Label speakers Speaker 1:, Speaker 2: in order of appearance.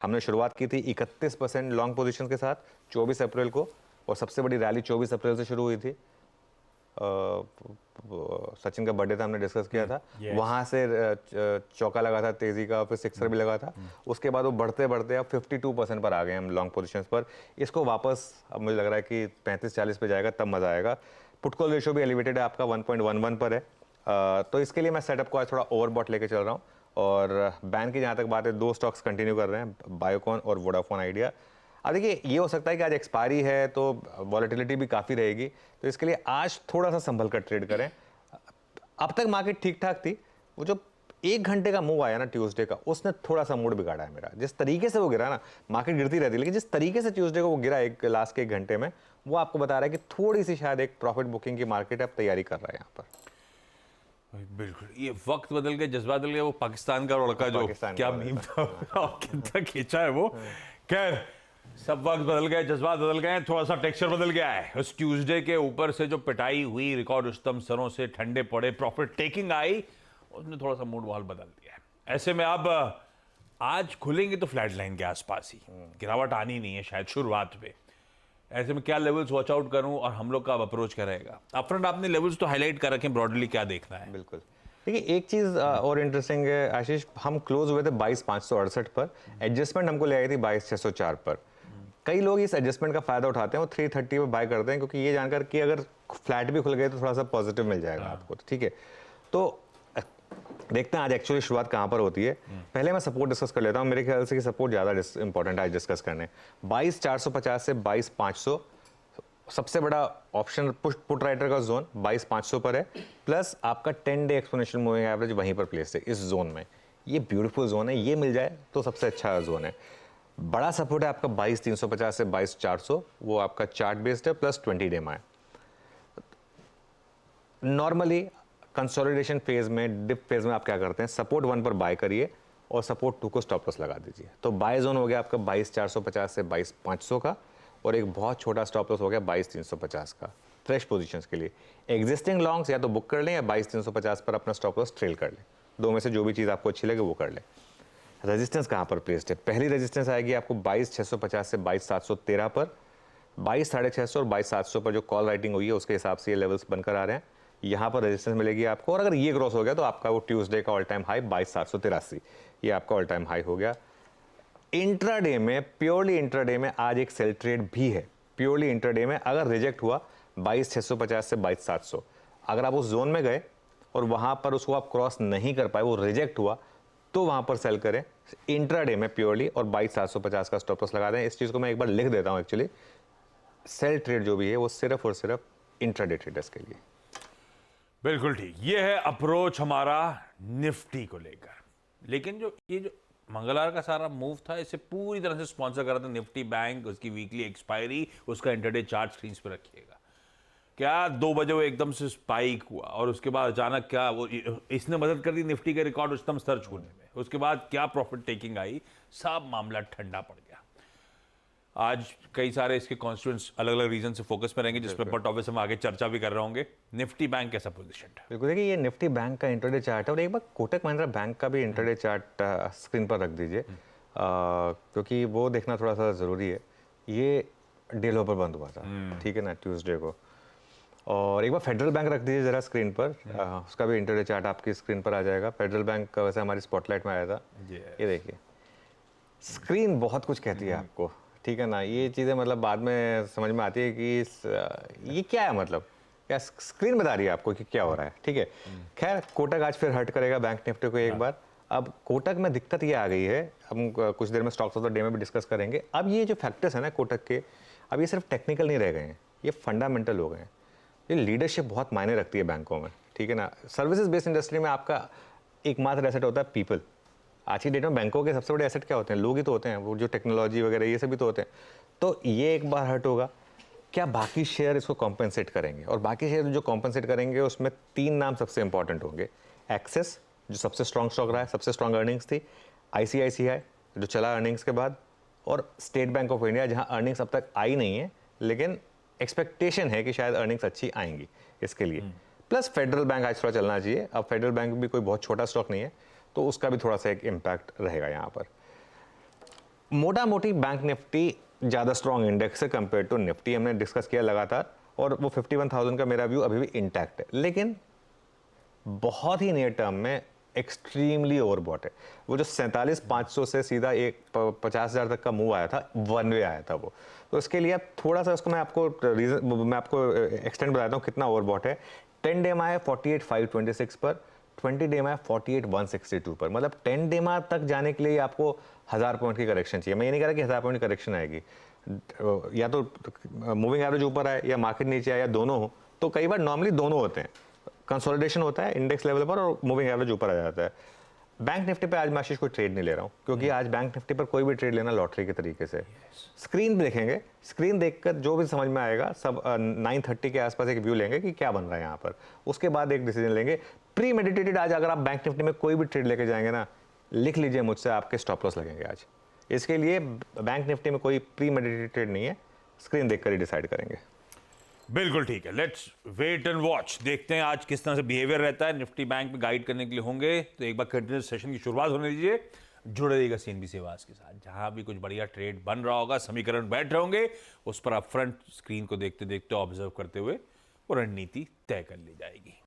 Speaker 1: हमने शुरुआत की थी 31% लॉन्ग पोजीशन के साथ 24 अप्रैल को, और सबसे बड़ी रैली 24 अप्रैल से शुरू हुई थी। सचिन का बर्थडे था, हमने डिस्कस किया था। वहां से चौका लगा था तेजी का, फिर सिक्सर भी लगा था। उसके बाद वो बढ़ते बढ़ते अब 52% पर आ गए हम लॉन्ग पोजीशंस पर। इसको वापस अब मुझे लग रहा है कि 35-40 पे जाएगा, तब मजा आएगा। पुट कॉल रेशियो भी एलिवेटेड है आपका, 1.11 पर है। तो इसके लिए मैं सेटअप को आज थोड़ा ओवरबॉट लेके चल रहा हूँ। और बैन की जहाँ तक बात है, 2 स्टॉक्स कंटिन्यू कर रहे हैं, बायोकॉन और वोडाफोन आइडिया। अब देखिए, ये हो सकता है कि आज एक्सपायरी है तो वॉलेटिलिटी भी काफ़ी रहेगी, तो इसके लिए आज थोड़ा सा संभल कर ट्रेड करें। अब तक मार्केट ठीक ठाक थी, वो जो 1 घंटे का मूव आया ना ट्यूसडे का, उसने थोड़ा सा मूड बिगाड़ा है मेरा। जिस तरीके से वो गिरा ना, मार्केट गिरती रहती है, लेकिन जिस तरीके से ट्यूसडे को वो गिरा एक लास्ट के 1 घंटे में, वो आपको बता रहा है कि थोड़ी सी शायद एक प्रॉफिट बुकिंग की मार्केट अब तैयारी कर रहा है यहाँ पर।
Speaker 2: बिल्कुल, ये वक्त बदल गया, जज्बात बदल गया। वो पाकिस्तान का लड़का जो क्या मीम था, कितना खींचा है वो। खैर, सब वक्त बदल गए, जज्बात बदल गए, थोड़ा सा टेक्सचर बदल गया है। उस ट्यूसडे के ऊपर से जो पिटाई हुई, रिकॉर्ड उच्चतम स्तरों से ठंडे पड़े, प्रॉफिट टेकिंग आई, उसने थोड़ा सा मूड माहौल बदल दिया है। ऐसे में अब आज खुलेंगे तो फ्लैट लाइन के आसपास ही, गिरावट आनी नहीं है शायद शुरुआत में। ऐसे में क्या लेवल्स वॉच आउट करूं और हम लोग का अप्रोच क्या रहेगा? अपफ्रंट आपने लेवल्स तो हाईलाइट कर रखे हैं, ब्रॉडली क्या देखना है?
Speaker 1: बिल्कुल। देखिए, एक चीज और इंटरेस्टिंग है आशीष, हम क्लोज हुए थे 22,568 पर, एडजस्टमेंट हमको ले आई थी 22,604 पर। कई लोग इस एडजस्टमेंट का फायदा उठाते हैं और 330 पे बाय करते हैं, क्योंकि ये जानकर कि अगर फ्लैट भी खुल गए तो थोड़ा सा पॉजिटिव मिल जाएगा आपको, तो ठीक है। तो देखते हैं आज एक्चुअली शुरुआत कहाँ पर होती है। पहले मैं सपोर्ट डिस्कस कर लेता हूँ। मेरे ख्याल से कि सपोर्ट ज़्यादा इंपॉर्टेंट है आज डिस्कस करने। 22,450 से 22,500 सबसे बड़ा ऑप्शन पुट राइटर का जोन 22,500 पर है, प्लस आपका 10 डे एक्सपोनेंशियल मूविंग एवरेज वहीं पर प्लेस है इस जोन में। ये ब्यूटीफुल जोन है, ये मिल जाए तो सबसे अच्छा जोन है। बड़ा सपोर्ट है आपका 22,350 से 22,400, वो आपका चार्ट बेस्ड है, प्लस 20 डे में है। नॉर्मली कंसोलिडेशन फेज में, डिप फेज में आप क्या करते हैं, सपोर्ट 1 पर बाय करिए और सपोर्ट 2 को स्टॉप लॉस लगा दीजिए। तो बाय जोन हो गया आपका 22,450 से 22,500 का, और एक बहुत छोटा स्टॉप लॉस हो गया 22,350 का फ्रेश पोजीशंस के लिए। एग्जिस्टिंग लॉन्ग्स या तो बुक कर लें या 22,350 पर अपना स्टॉप लॉस ट्रेल कर लें, दो में से जो भी चीज़ आपको अच्छी लगे वो कर लें। रेजिस्टेंस कहाँ पर प्लेस्ड है? पहली रेजिस्टेंस आएगी आपको 22,650 से 22,713 पर, 22,650 और 22,700 पर जो कॉल राइटिंग हुई है उसके हिसाब से ये लेवल्स बनकर आ रहे हैं। यहाँ पर रेजिस्टेंस मिलेगी आपको, और अगर ये क्रॉस हो गया तो आपका वो ट्यूसडे का ऑल टाइम हाई 22,783, ये आपका ऑल टाइम हाई हो गया। इंट्राडे में, प्योरली इंट्राडे में आज एक सेल ट्रेड भी है। प्योरली इंट्राडे में अगर रिजेक्ट हुआ 22,650 से 22,700, अगर आप उस जोन में गए और वहां पर उसको आप क्रॉस नहीं कर पाए, वो रिजेक्ट हुआ, तो वहां पर सेल करें इंट्राडे में प्योरली, और 22,750 का स्टॉप लॉस लगा दें। इस चीज को मैं एक बार लिख देता हूं। एक्चुअली सेल ट्रेड जो भी है वो सिर्फ और सिर्फ इंट्राडे ट्रेडर्स के लिए।
Speaker 2: बिल्कुल ठीक, ये है अप्रोच हमारा निफ्टी को लेकर। लेकिन जो ये जो मंगलवार का सारा मूव था, इसे पूरी तरह से स्पॉन्सर कर रहा था निफ्टी बैंक, उसकी वीकली एक्सपायरी, उसका इंटरडे चार्ट स्क्रीन पे रखिएगा। क्या 2 बजे वो एकदम से स्पाइक हुआ और उसके बाद अचानक क्या वो इसने मदद कर दी निफ्टी के रिकॉर्ड उच्चतम स्तर छूने में। उसके बाद क्या प्रॉफिट टेकिंग आई, सब मामला ठंडा पड़ गया। आज कई सारे इसके कॉन्स्टिट्यूएंट्स अलग अलग रीजन से फोकस में रहेंगे, जिस पर बट ऑब्वियस हम आगे चर्चा भी कर रहे होंगे। निफ्टी बैंक कैसा पोजीशन है?
Speaker 1: बिल्कुल, देखिए ये निफ्टी बैंक का इंटरडे चार्ट है, और एक बार कोटक महिंद्रा बैंक का भी इंटरडे चार्ट स्क्रीन पर रख दीजिए, क्योंकि वो देखना थोड़ा सा ज़रूरी है। ये डे लो पर बंद हुआ था, ठीक है ना, ट्यूसडे को। और एक बार फेडरल बैंक रख दीजिए ज़रा स्क्रीन पर, उसका भी इंटरडे चार्ट आपकी स्क्रीन पर आ जाएगा। फेडरल बैंक का वैसे हमारी स्पॉटलाइट में आया था। ये देखिए, स्क्रीन बहुत कुछ कहती है आपको, ठीक है ना। ये चीज़ें मतलब बाद में समझ में आती है कि ये क्या है, मतलब क्या स्क्रीन बता रही है आपको कि क्या हो रहा है, ठीक है। खैर, कोटक आज फिर हर्ट करेगा बैंक निफ्टी को एक बार। अब कोटक में दिक्कत ये आ गई है, हम कुछ देर में स्टॉक्स ऑफ द डे में भी डिस्कस करेंगे। अब ये जो फैक्टर्स है ना कोटक के, अब ये सिर्फ टेक्निकल नहीं रह गए हैं, ये फंडामेंटल हो गए हैं। ये लीडरशिप बहुत मायने रखती है बैंकों में, ठीक है ना। सर्विसेज बेस्ड इंडस्ट्री में आपका एकमात्र एसेट होता है पीपल। आज की डेट में बैंकों के सबसे बड़े एसेट क्या होते हैं? लोग ही तो होते हैं, वो जो टेक्नोलॉजी वगैरह ये सभी तो होते हैं। तो ये एक बार हर्ट होगा। क्या बाकी शेयर इसको कॉम्पेंसेट करेंगे? और बाकी शेयर जो कॉम्पेंसेट करेंगे उसमें 3 नाम सबसे इंपॉर्टेंट होंगे। एक्सिस, जो सबसे स्ट्रॉन्ग स्टॉक रहा है, सबसे स्ट्रॉन्ग अर्निंग्स थी। ICICI, जो चला अर्निंग्स के बाद। और स्टेट बैंक ऑफ इंडिया, जहां अर्निंग्स अब तक आई नहीं है, लेकिन एक्सपेक्टेशन है कि शायद अर्निंग्स अच्छी आएंगी इसके लिए। प्लस फेडरल बैंक आज थोड़ा चलना चाहिए। अब फेडरल बैंक भी कोई बहुत छोटा स्टॉक नहीं है, तो उसका भी थोड़ा सा एक इम्पैक्ट रहेगा यहाँ पर। मोटा मोटी बैंक निफ्टी ज़्यादा स्ट्रॉन्ग इंडेक्स है कंपेयर टू निफ्टी, हमने डिस्कस किया लगातार, और वो 51,000 का मेरा व्यू अभी भी इंटैक्ट है, लेकिन बहुत ही नियर टर्म में एक्सट्रीमली ओवरबॉट है। वो जो 47,500 से सीधा 50,000 तक का मूव आया था, वन वे आया था वो, तो इसके लिए आप थोड़ा सा उसको मैं आपको एक्सटेंड बताता हूँ कितना ओवरबॉट है। 10 डे माय 48,526 पर, 20 डे माय 48,162 पर, मतलब 10 डे माय तक जाने के लिए आपको 1000 पॉइंट की करेक्शन चाहिए। मैं ये नहीं कह रहा कि 1000 पॉइंट की करेक्शन आएगी, या तो मूविंग एवरेज ऊपर आए या मार्केट नीचे आए या दोनों हो, तो कई बार नॉर्मली दोनों होते हैं, कंसोलिडेशन होता है इंडेक्स लेवल पर और मूविंग एवरेज ऊपर आ जाता है। बैंक निफ्टी पे आज मैं आशीष कोई ट्रेड नहीं ले रहा हूँ, क्योंकि आज बैंक निफ्टी पर कोई भी ट्रेड लेना लॉटरी के तरीके से। स्क्रीन देखेंगे, स्क्रीन देखकर जो भी समझ में आएगा, सब 9:30 के आसपास एक व्यू लेंगे कि क्या बन रहा है यहाँ पर, उसके बाद एक डिसीजन लेंगे। प्री मेडिटेटेड आज अगर आप बैंक निफ्टी में कोई भी ट्रेड लेके जाएंगे ना, लिख लीजिए मुझसे, आपके स्टॉप लॉस लगेंगे आज। इसके लिए बैंक निफ्टी में कोई प्री मेडिटेटेड नहीं है, स्क्रीन देखकर ही डिसाइड करेंगे।
Speaker 2: बिल्कुल ठीक है, लेट्स वेट एंड वॉच, देखते हैं आज किस तरह से बिहेवियर रहता है। निफ्टी बैंक पे गाइड करने के लिए होंगे, तो एक बार कंटिन्यूस सेशन की शुरुआत होने दीजिए। जुड़े रहिएगा CNBC आवाज के साथ, जहां भी कुछ बढ़िया ट्रेड बन रहा होगा, समीकरण बैठ रहे होंगे, उस पर आप फ्रंट स्क्रीन को देखते देखते ऑब्जर्व करते हुए वो रणनीति तय कर ली जाएगी।